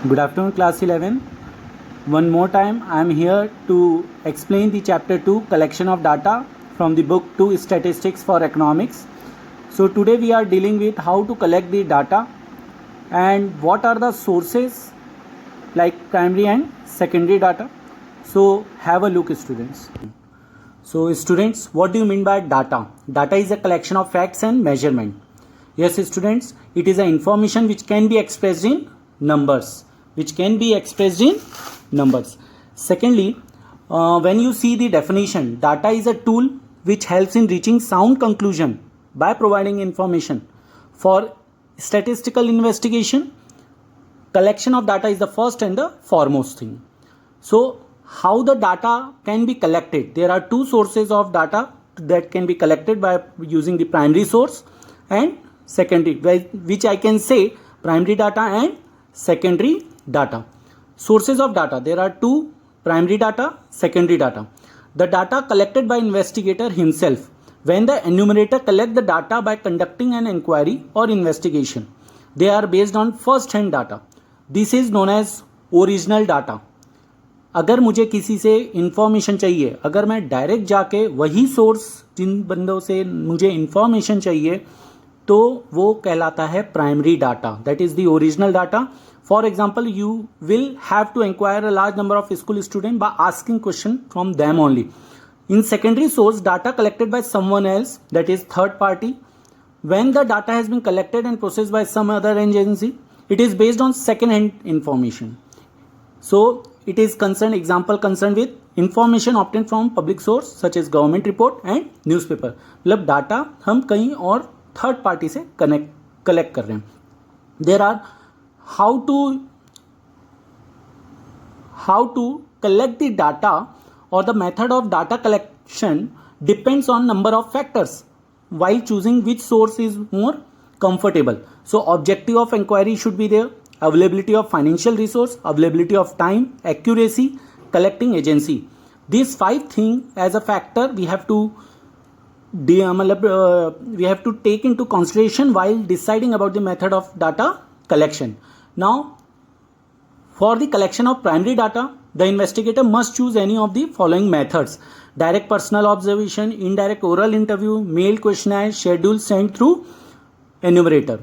Good afternoon, class 11. One more time, I am here to explain the chapter 2 collection of data from the book 2 Statistics for Economics. So today we are dealing with how to collect the data and what are the sources like primary and secondary data. So have a look, students. So students, what do you mean by data? Data is a collection of facts and measurement. Yes, students, it is an information which can be expressed in numbers. Secondly, when you see the definition, data is a tool which helps in reaching sound conclusion by providing information. For statistical investigation, collection of data is the first and the foremost thing. So how the data can be collected? There are two sources of data that can be collected by using the primary source and secondary, which I can say primary data and secondary data. Sources of data, there are two: primary data, secondary data. The data collected by investigator himself. When the enumerator collect the data by conducting an inquiry or investigation, they are based on first hand data. This is known as original data. अगर मुझे किसी से information चाहिए, अगर मैं direct जाके वही source जिन बंदों से मुझे इंफॉर्मेशन चाहिए, तो वो कहलाता है primary data. That is the original data. For example, you will have to inquire a large number of school student by asking question from them only. In secondary source, data collected by someone else, that is third party. When the data has been collected and processed by some other agency, it is based on second hand information. So it is concerned with information obtained from public source such as government report and newspaper. मतलब data हम कहीं और third party से collect कर रहे हैं. There are how to collect the data or the method of data collection depends on number of factors while choosing which source is more comfortable. So objective of inquiry should be there, availability of financial resource, availability of time, accuracy, collecting agency. These 5 things as a factor we have to take into consideration while deciding about the method of data collection. Now, for the collection of primary data, the investigator must choose any of the following methods: direct personal observation, indirect oral interview, mail questionnaire, schedule sent through enumerator.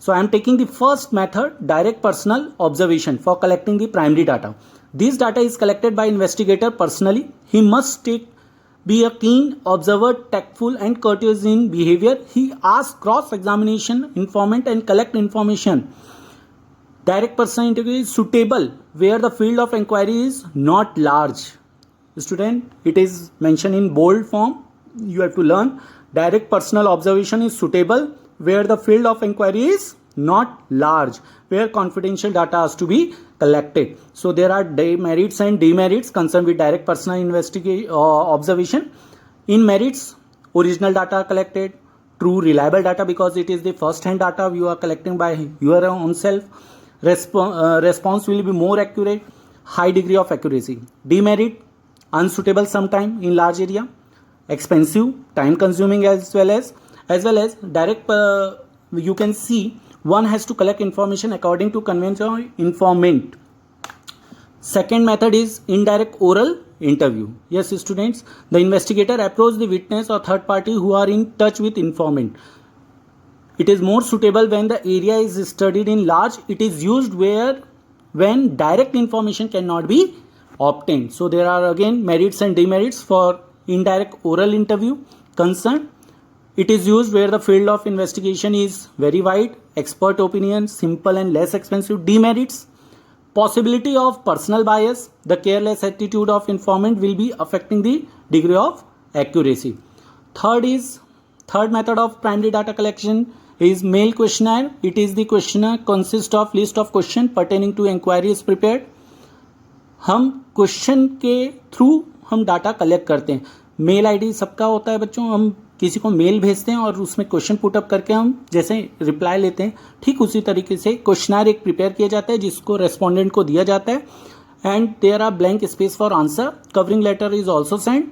So I am taking the first method, direct personal observation, for collecting the primary data. This data is collected by investigator personally. He must be a keen observer, tactful and courteous in behavior. He asks cross-examination informant and collect information. Direct personal interview is suitable where the field of inquiry is not large. Student, it is mentioned in bold form. You have to learn. Direct personal observation is suitable where the field of inquiry is not large, where confidential data has to be collected. So there are merits and demerits concerned with direct personal observation. In merits, original data collected, true reliable data because it is the first hand data you are collecting by your own self. Response will be more accurate, high degree of accuracy. Demerit, unsuitable sometime in large area, expensive, time consuming, as well as direct. You can see one has to collect information according to conventional informant. Second method is indirect oral interview. Yes, students, the investigator approach the witness or third party who are in touch with informant. It is more suitable when the area is studied in large. It is used when direct information cannot be obtained. So there are again merits and demerits for indirect oral interview concern. It is used where the field of investigation is very wide, expert opinion, simple and less expensive. Demerits, possibility of personal bias. The careless attitude of informant will be affecting the degree of accuracy. Third method of primary data collection is mail questionnaire. It is the questionnaire consists of list of question pertaining to inquiry is prepared. हम question के through हम data collect करते हैं. Mail ID सबका होता है बच्चों. हम किसी को मेल भेजते हैं और उसमें क्वेश्चन पुटअप करके हम जैसे रिप्लाई लेते हैं, ठीक उसी तरीके से क्वेश्चनायर एक प्रिपेयर किया जाता है जिसको रेस्पोंडेंट को दिया जाता है. And there are blank space for answer. Covering letter is also send.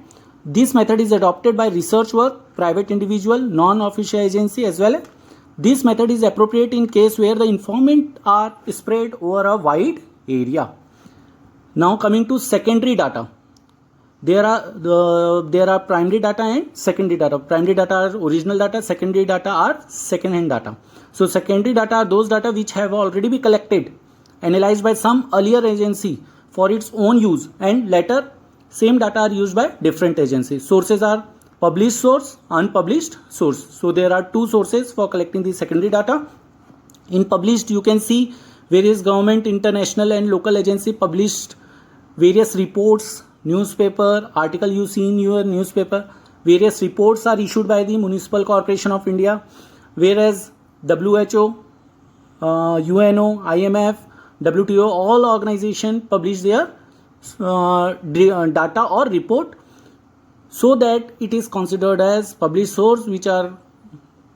This method is adopted by research work, private individual, non-official agency as well. This method is appropriate in case where the informant are spread over a wide area. Now coming to secondary data. There are primary data and secondary data. Primary data are original data, secondary data are second-hand data. So secondary data are those data which have already been collected, analyzed by some earlier agency for its own use, and later same data are used by different agencies. Sources are published source, unpublished source. So there are two sources for collecting the secondary data. In published, you can see various government, international and local agency published various reports, newspaper, article you see in your newspaper. Various reports are issued by the Municipal Corporation of India, whereas WHO, UNO, IMF, WTO, all organizations publish their data or report, so that it is considered as published source, which are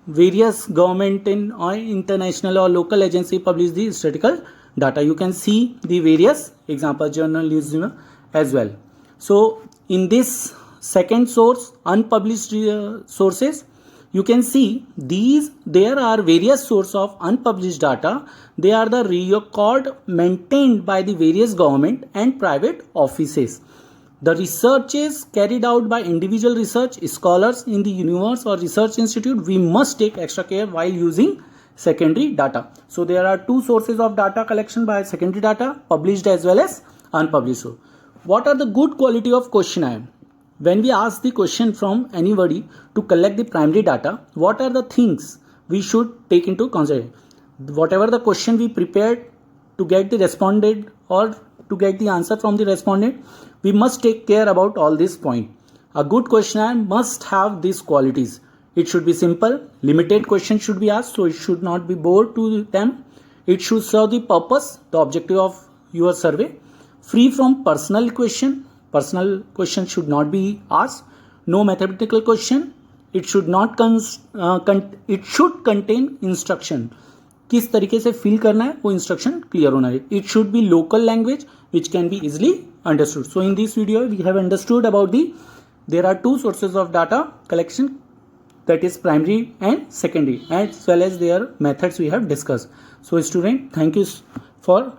various government and international or local agency publish the statistical data. You can see the various example journalism as well. So in this second source, unpublished sources, you can see there are various sources of unpublished data. They are the record maintained by the various government and private offices. The research is carried out by individual research scholars in the universe or research institute. We must take extra care while using secondary data. So there are two sources of data collection by secondary data, published as well as unpublished. So what are the good quality of questionnaire? When we ask the question from anybody to collect the primary data, what are the things we should take into consideration? Whatever the question we prepared to get the respondent or to get the answer from the respondent, we must take care about all these points. A good questionnaire must have these qualities. It should be simple, limited questions should be asked, so it should not be bored to them. It should serve the purpose, the objective of your survey. Free from personal question. Personal question should not be asked. No mathematical question. It should not it should contain instruction. किस तरीके से fill करना है वो instruction clear होना है. It should be local language which can be easily understood. So in this video we have understood about there are two sources of data collection, that is primary and secondary, as well as their methods we have discussed. So student, thank you for